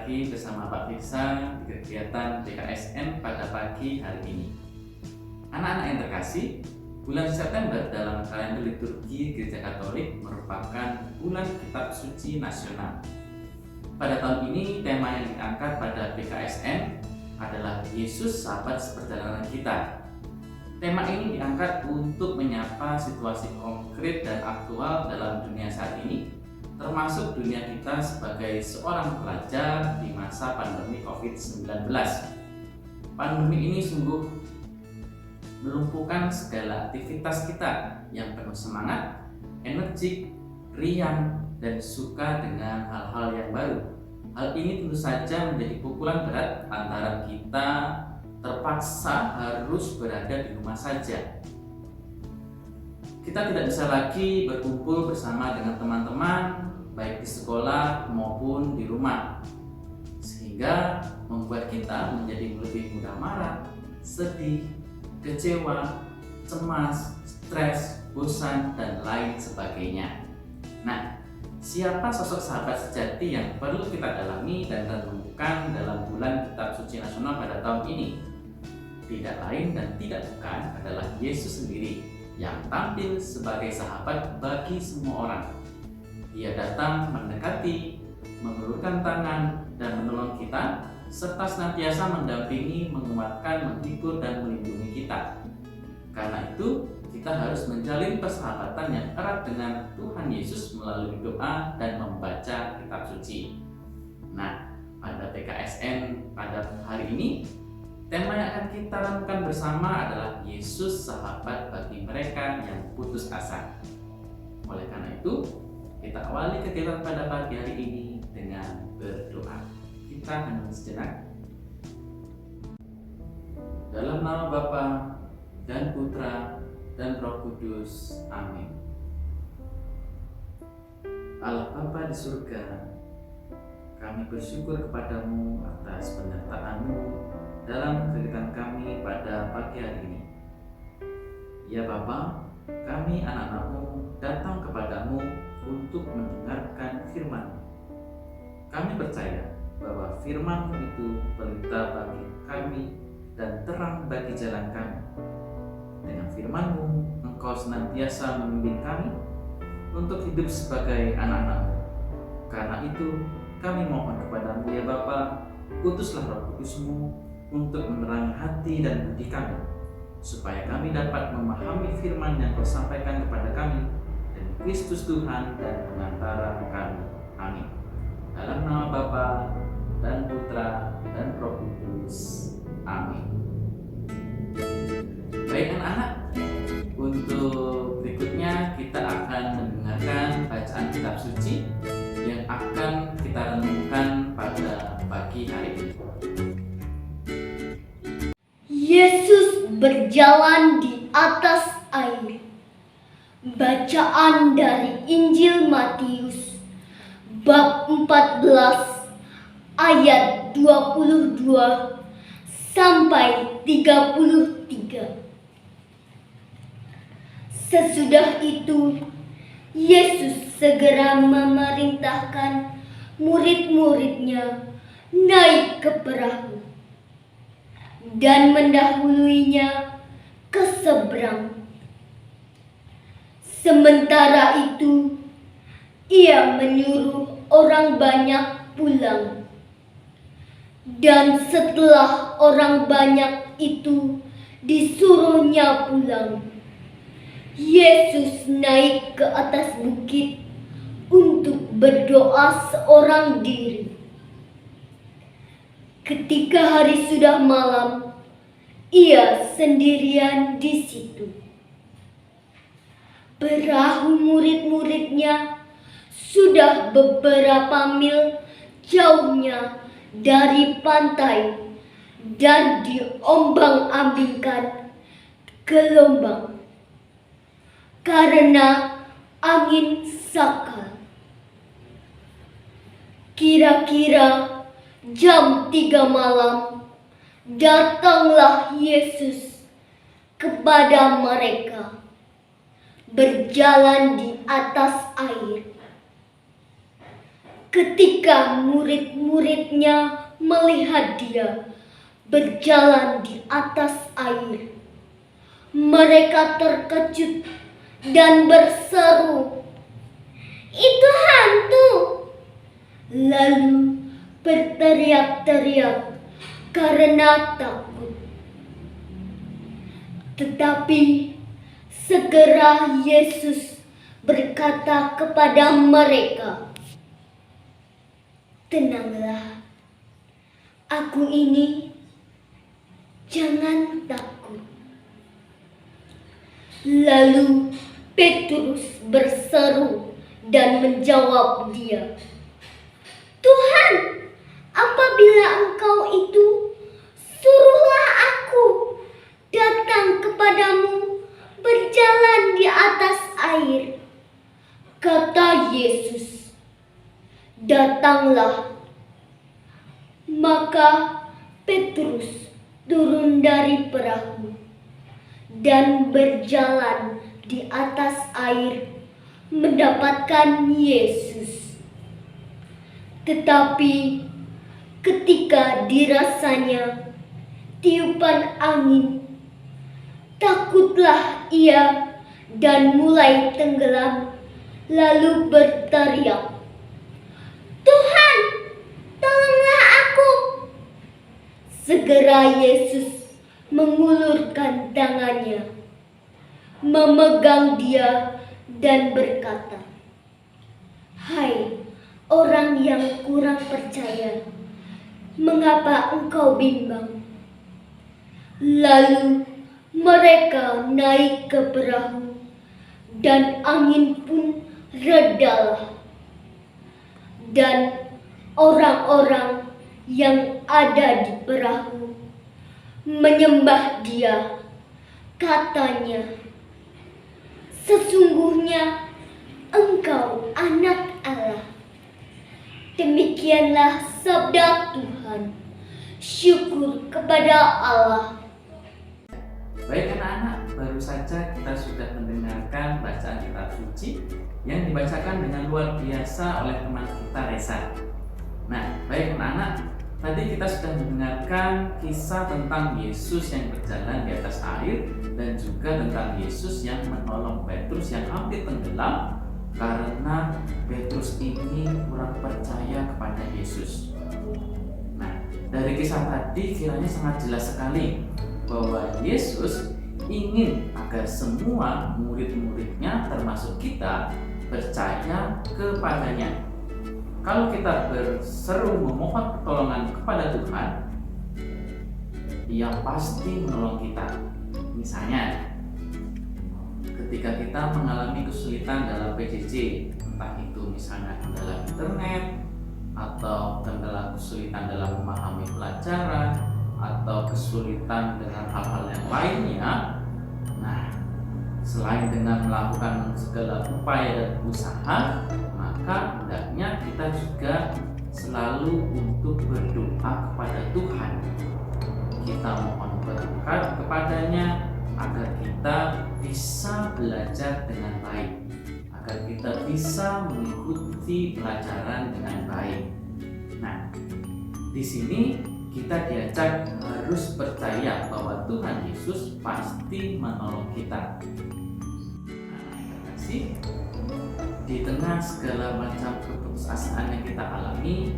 lagi bersama Pak Firsa di kegiatan BKSN pada pagi hari ini. Anak-anak yang terkasih, bulan September dalam kalender liturgi Gereja Katolik merupakan bulan Kitab Suci Nasional. Pada tahun ini tema yang diangkat pada BKSN adalah Yesus Sahabat Seperjalanan Kita. Tema ini diangkat untuk menyapa situasi konkret dan aktual dalam dunia saat ini, termasuk dunia kita sebagai seorang pelajar di masa pandemi COVID-19. Pandemi ini sungguh melumpuhkan segala aktivitas kita yang penuh semangat, energik, riang, dan suka dengan hal-hal yang baru. Hal ini tentu saja menjadi pukulan berat antara kita terpaksa harus berada di rumah saja. Kita tidak bisa lagi berkumpul bersama dengan teman-teman, baik di sekolah maupun di rumah, sehingga membuat kita menjadi lebih mudah marah, sedih, kecewa, cemas, stres, bosan, dan lain sebagainya. Nah, siapa sosok sahabat sejati yang perlu kita dalami dan renungkan dalam bulan Kitab Suci Nasional pada tahun ini? Tidak lain dan tidak bukan adalah Yesus sendiri yang tampil sebagai sahabat bagi semua orang. Ia datang mendekati, mengulurkan tangan, dan menolong kita, serta senantiasa mendampingi, menguatkan, menghibur, dan melindungi kita. Karena itu, kita harus menjalin persahabatan yang erat dengan Tuhan Yesus melalui doa dan membaca kitab suci. Nah, pada PKSN pada hari ini, tema yang akan kita renungkan bersama adalah Yesus sahabat bagi mereka yang putus asa. Oleh karena itu, kita awali kegiatan pada pagi hari ini dengan berdoa. Kita hening sejenak. Dalam nama Bapa dan Putra dan Roh Kudus. Amin. Allah Bapa di surga, kami bersyukur kepadamu atas penyertaan-Mu dalam kegiatan kami pada pagi hari ini. Ya Bapa, kami anak-anak-Mu datang kepadamu untuk mendengarkan firman-Mu. Kami percaya bahwa firman-Mu itu pelita bagi kami dan terang bagi jalan kami. Dengan firman-Mu, Engkau senantiasa membimbing kami untuk hidup sebagai anak-anak-Mu. Karena itu, kami mohon kepadamu ya Bapa, utuslah Roh Kudus-Mu untuk menerangi hati dan budi kami, supaya kami dapat memahami firman yang Kau sampaikan kepada kami, dan Kristus Tuhan dan pengantara kami. Amin. Dalam nama Bapa dan Putra dan Roh Kudus. Amin. Baik anak-anak, untuk berikutnya kita akan mendengarkan bacaan kitab suci yang akan kita renungkan pada pagi hari ini. Yesus berjalan di atas air. Bacaan dari Injil Matius bab 14 ayat 22 sampai 33. Sesudah itu, Yesus segera memerintahkan murid-muridnya naik ke perahu dan mendahuluinya ke seberang. Sementara itu, ia menyuruh orang banyak pulang. Dan setelah orang banyak itu disuruhnya pulang, Yesus naik ke atas bukit untuk berdoa seorang diri. Ketika hari sudah malam, ia sendirian di situ. Perahu murid-muridnya sudah beberapa mil jauhnya dari pantai dan diombang-ambingkan gelombang karena angin sakal. Kira-kira jam 3 malam, datanglah Yesus kepada mereka, berjalan di atas air. Ketika murid-muridnya melihat dia berjalan di atas air, mereka terkejut dan berseru, "Itu hantu!" Lalu berteriak-teriak karena takut. Tetapi segera Yesus berkata kepada mereka, "Tenanglah, Aku ini, jangan takut." Lalu Petrus berseru dan menjawab dia, "Tuhan, apabila Engkau itu, suruhlah aku datang kepadamu berjalan di atas air." Kata Yesus, "Datanglah." Maka Petrus turun dari perahu dan berjalan di atas air mendapatkan Yesus. Tetapi ketika dirasanya tiupan angin, takutlah ia dan mulai tenggelam, lalu berteriak, "Tuhan, tolonglah aku!" Segera Yesus mengulurkan tangannya, memegang dia dan berkata, "Hai orang yang kurang percaya, mengapa engkau bimbang?" Lalu mereka naik ke perahu dan angin pun redalah. Dan orang-orang yang ada di perahu menyembah dia. Katanya, "Sesungguhnya Engkau Anak Allah." Demikianlah sabda Tuhan. Syukur kepada Allah. Baik anak-anak, baru saja kita sudah mendengarkan bacaan kitab suci yang dibacakan dengan luar biasa oleh teman kita Reza. Nah, baik anak-anak, tadi kita sudah mendengarkan kisah tentang Yesus yang berjalan di atas air dan juga tentang Yesus yang menolong Petrus yang hampir tenggelam karena Petrus ini kurang percaya kepada Yesus. Nah, dari kisah tadi kiranya sangat jelas sekali bahwa Yesus ingin agar semua murid-muridnya termasuk kita percaya kepadanya. Kalau kita berseru memohon pertolongan kepada Tuhan, Dia pasti menolong kita. Misalnya, ketika kita mengalami kesulitan dalam PJJ, entah itu misalnya kendala internet, atau kendala kesulitan dalam memahami pelajaran, atau kesulitan dengan hal-hal yang lainnya. Nah, selain dengan melakukan segala upaya dan usaha, maka hendaknya kita juga selalu untuk berdoa kepada Tuhan. Kita mohon berdoa kepadanya agar kita bisa belajar dengan baik, agar kita bisa mengikuti pelajaran dengan baik. Nah, di sini kita diajak harus percaya bahwa Tuhan Yesus pasti menolong kita. Kasih, di tengah segala macam keputusasaan yang kita alami,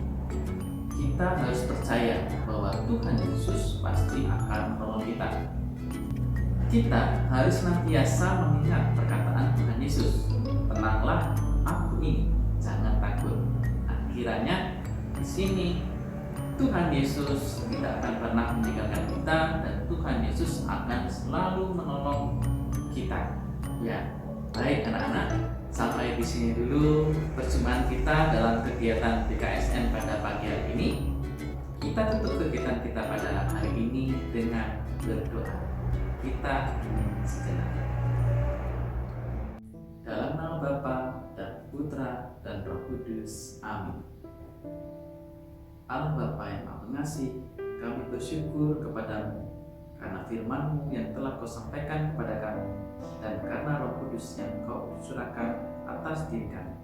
kita harus percaya bahwa Tuhan Yesus pasti akan menolong kita. Kita harus senantiasa mengingat perkataan Tuhan Yesus, "Tenanglah, aku ini, jangan takut." Nah, kiranya di sini Tuhan Yesus tidak akan pernah meninggalkan kita dan Tuhan Yesus akan selalu menolong kita. Ya, baik anak-anak, sampai di sini dulu perjumpaan kita dalam kegiatan PKSN pada pagi hari ini. Kita tutup kegiatan kita pada hari ini dengan berdoa. Kita ingin sejenak. Dalam nama Bapa dan Putra dan Roh Kudus. Amin. Allah Bapa yang Maha Pengasih, kami bersyukur kepadamu karena firman-Mu yang telah Kau sampaikan kepada kami dan karena Roh Kudus yang Kau curahkan atas diri kami.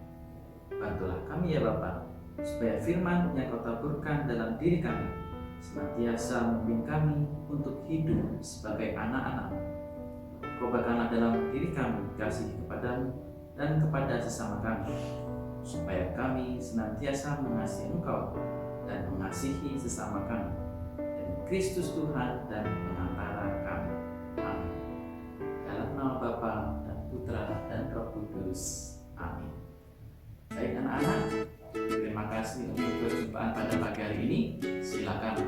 Bantulah kami ya Bapa, supaya firman yang kau taburkan dalam diri kami senantiasa membimbing kami untuk hidup sebagai anak-anak. Kau berikanlah dalam diri kami kasih kepadamu dan kepada sesama kami, supaya kami senantiasa mengasihi Engkau dan mengasihi sesama kami, dan Kristus Tuhan dan pengantara kami. Amin. Dalam nama Bapa dan Putra dan Roh Kudus. Amin. Baik anak-anak, terima kasih untuk perjumpaan pada pagi hari ini. Silakan